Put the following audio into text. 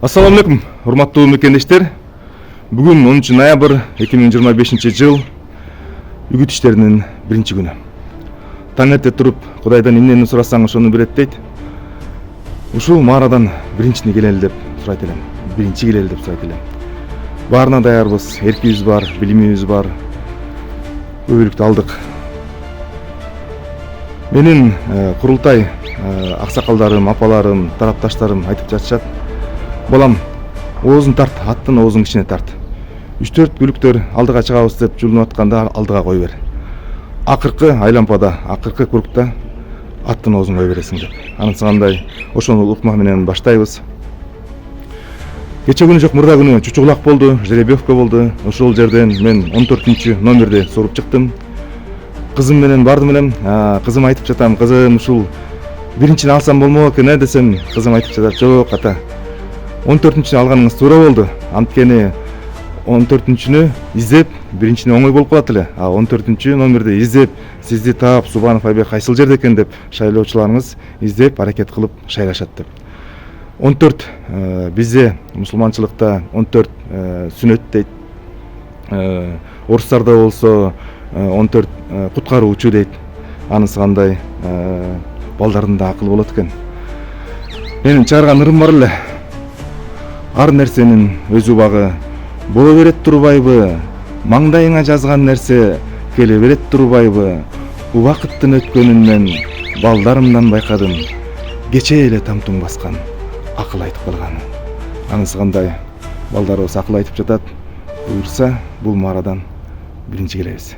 Assalamu алейкум, урматтуу мекендештер. Бүгүн 10 ноябрь 2025 жыл үгүт иштеринин биринчи күнү. Таң эрте туруп, Кудайдан эмнени сурасаң ошону берет дейт. Ушул маарадан биринчини келели деп сурайт элем. Биринчи келели деп сурайт элем. Баарына даярбыз, эркибиз бар, билимибиз бар. Өбөлүктү алдык. Менин курултай аксакалдарым, апаларым, тарапташтарым айтып жатышат. Балам, оозун тарт, аттын оозун кичине тарт. 3-4 күлүктөр алдыга чыгабыз деп жулунуп атканда алдыга кой бер. Акыркы айлампада, акыркы курукта аттын оозун кой бересиң деп. Анысы кандай? Ошону ыкма менен баштайбыз. Кече күнү жок, мурда күнү Чучугулак болду, жеребьевка болду. Ошол жерден мен 14-номерде соруп чыктым. Кызым менен бардым элем. Кызым айтып жатам, кызым ушул биринчини алсам болмок экен десем, кызым айтып жатат, жок ата. 14-чүнү алганыңыз туура болду. Анткени 14-чүнү издеп, биринчини оңой болуп калат эле. А 14-номерди издеп, сизди таап, Субанов айбек кайсыл жерде экен деп шайлоочуларыңыз издеп, аракет кылып шайлашат деп. 14 бизде мусулманчылыкта 14 сүнөт дейт. Орустарда болсо 14 куткаруучу дейт. Анысы кандай? Балдардын да акылы болот экен. Менин чыгарган ырым бар эле. Ар нерсенин өз убагы боло берет турбайбы? Маңдайыңа жазган нерсе келе берет турбайбы? Убакыттын өткөнүнөн балдарымдан байкадым. Кече эле тамтуң баскан, акыл айтып калган. Анысы кандай? Балдарыбыз акыл айтып жатат. Буюрса, бул маарадан биринчи келебиз.